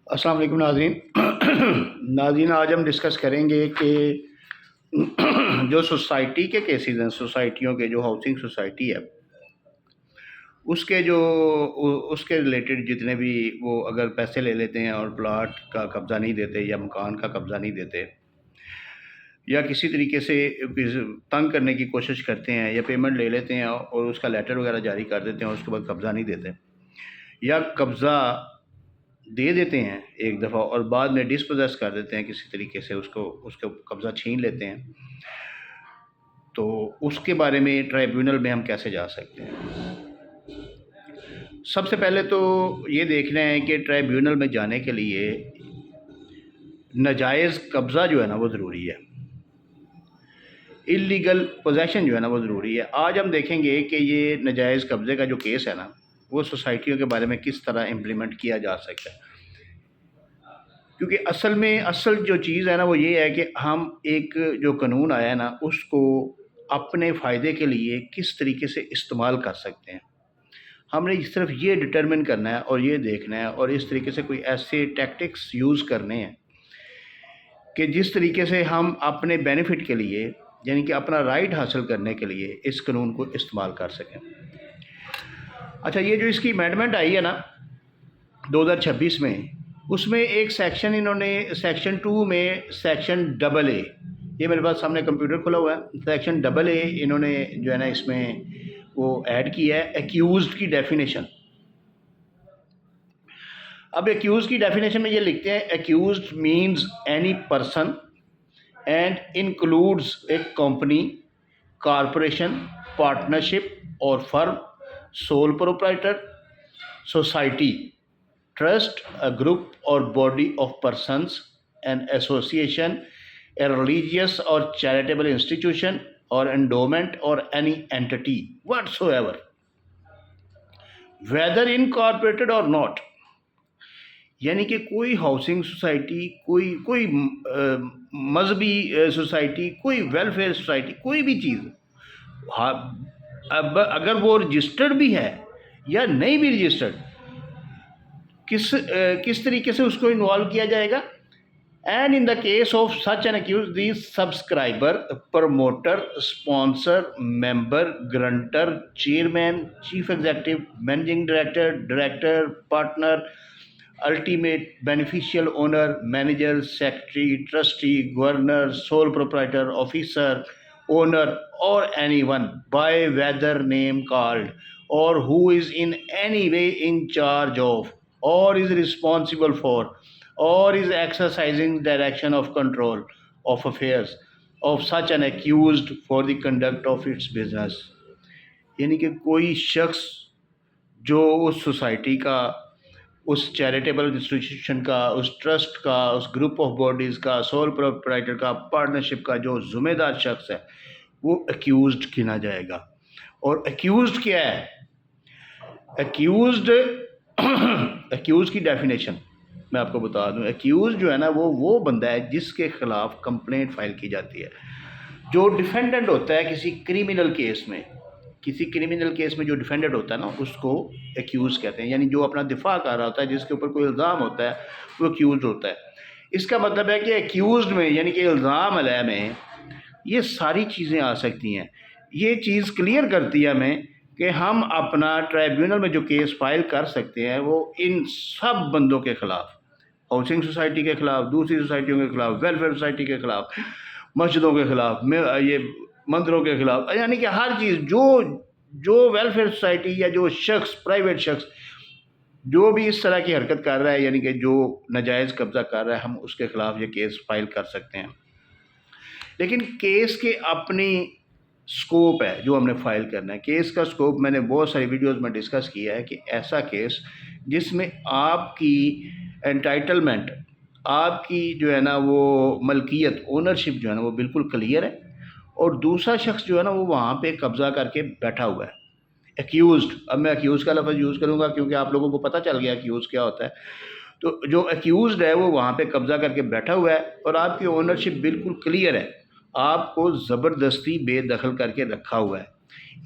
السلام علیکم ناظرین ناظرین آج ہم ڈسکس کریں گے کہ جو سوسائٹی کے کیسز ہیں، سوسائٹیوں کے جو ہاؤسنگ سوسائٹی ہے اس کے ریلیٹڈ جتنے بھی وہ اگر پیسے لے لیتے ہیں اور پلاٹ کا قبضہ نہیں دیتے یا مکان کا قبضہ نہیں دیتے یا کسی طریقے سے تنگ کرنے کی کوشش کرتے ہیں یا پیمنٹ لے لیتے ہیں اور اس کا لیٹر وغیرہ جاری کر دیتے ہیں اور اس کے بعد قبضہ نہیں دیتے یا قبضہ دے دیتے ہیں ایک دفعہ اور بعد میں ڈسپوزیس کر دیتے ہیں کسی طریقے سے اس کو قبضہ چھین لیتے ہیں، تو اس کے بارے میں ٹرائیبیونل میں ہم کیسے جا سکتے ہیں؟ سب سے پہلے تو یہ دیکھنا ہے کہ ٹرائیبیونل میں جانے کے لیے ناجائز قبضہ جو ہے نا وہ ضروری ہے، اللیگل پوزیشن جو ہے نا وہ ضروری ہے۔ آج ہم دیکھیں گے کہ یہ ناجائز قبضے کا جو کیس ہے نا وہ سوسائٹیوں کے بارے میں کس طرح امپلیمنٹ کیا جا سکتا ہے، کیونکہ اصل جو چیز ہے نا وہ یہ ہے کہ ہم ایک جو قانون آیا ہے نا اس کو اپنے فائدے کے لیے کس طریقے سے استعمال کر سکتے ہیں۔ ہم نے صرف یہ ڈٹرمن کرنا ہے اور یہ دیکھنا ہے اور اس طریقے سے کوئی ایسے ٹیکٹکس یوز کرنے ہیں کہ جس طریقے سے ہم اپنے بینیفٹ کے لیے یعنی کہ اپنا رائٹ حاصل کرنے کے لیے اس قانون کو استعمال کر سکیں۔ اچھا، یہ جو اس کی امینڈمنٹ آئی ہے نا 2026 میں، اس میں ایک سیکشن انہوں نے سیکشن 2 میں سیکشن AA، یہ میرے پاس سامنے کمپیوٹر کھلا ہوا ہے، سیکشن AA انہوں نے جو ہے نا اس میں وہ ایڈ کی ہے ایکیوزڈ کی ڈیفینیشن۔ اب ایکیوزڈ کی ڈیفینیشن میں یہ لکھتے ہیں accused means any person and includes a company, corporation, partnership اور firm, sole proprietor, society, trust, a group or body of persons, an association, a religious or charitable institution, or endowment, or any entity whatsoever, whether incorporated or not۔ یعنی کہ کوئی housing society, کوئی مذہبی society, کوئی welfare society, کوئی بھی چیز اب اگر وہ رجسٹرڈ بھی ہے یا نہیں بھی رجسٹرڈ، کس طریقے سے اس کو انوالو کیا جائے گا۔ And in the case of such an accused the subscriber, promoter, sponsor, member, guarantor, chairman, chief executive, managing director, director, partner, ultimate beneficial owner, manager, secretary, trustee, governor, sole proprietor, officer, owner or anyone by whether name called or who is in any way in charge of or is responsible for or is exercising direction of control of affairs of such an accused for the conduct of its business۔ یعنی کہ کوئی شخص جو اس society کا، اس charitable institution کا، اس trust کا، اس group of bodies کا، sole proprietor کا، پارٹنرشپ کا جو ذمہ دار شخص ہے وہ ایکیوزڈ گنا جائے گا۔ اور ایکیوزڈ کیا ہے؟ ایکیوزڈ کی ڈیفینیشن میں آپ کو بتا دوں۔ ایکیوزڈ جو ہے نا وہ بندہ ہے جس کے خلاف کمپلینٹ فائل کی جاتی ہے، جو ڈیفینڈنٹ ہوتا ہے کسی کریمنل کیس میں۔ کسی کریمنل کیس میں جو ڈیفینڈنٹ ہوتا ہے نا اس کو ایکیوز کہتے ہیں، یعنی جو اپنا دفاع کر رہا ہوتا ہے، جس کے اوپر کوئی الزام ہوتا ہے وہ ایکیوزڈ ہوتا ہے۔ اس کا مطلب ہے کہ ایکیوزڈ میں یعنی کہ الزام علیہ میں یہ ساری چیزیں آ سکتی ہیں۔ یہ چیز کلیئر کرتی ہے ہمیں کہ ہم اپنا ٹرائیبیونل میں جو کیس فائل کر سکتے ہیں وہ ان سب بندوں کے خلاف، ہاؤسنگ سوسائٹی کے خلاف، دوسری سوسائٹیوں کے خلاف، ویلفیئر سوسائٹی کے خلاف، مسجدوں کے خلاف، یہ مندروں کے خلاف، یعنی کہ ہر چیز جو ویلفیئر سوسائٹی یا جو شخص، پرائیویٹ شخص جو بھی اس طرح کی حرکت کر رہا ہے یعنی کہ جو ناجائز قبضہ کر رہا ہے، ہم اس کے خلاف یہ کیس فائل کر سکتے ہیں۔ لیکن کیس کے اپنی سکوپ ہے جو ہم نے فائل کرنا ہے۔ کیس کا سکوپ میں نے بہت ساری ویڈیوز میں ڈسکس کیا ہے کہ ایسا کیس جس میں آپ کی انٹائٹلمنٹ، آپ کی جو ہے نا وہ ملکیت، اونرشپ جو ہے نا وہ بالکل کلیئر ہے، اور دوسرا شخص جو ہے نا وہ وہاں پہ قبضہ کر کے بیٹھا ہوا ہے، ایکیوزڈ۔ اب میں ایکیوز کا لفظ یوز کروں گا کیونکہ آپ لوگوں کو پتہ چل گیا ایکیوز کیا ہوتا ہے۔ تو جو ایکیوزڈ ہے وہ وہاں پہ قبضہ کر کے بیٹھا ہوا ہے اور آپ کی اونرشپ بالکل کلیئر ہے، آپ کو زبردستی بے دخل کر کے رکھا ہوا ہے۔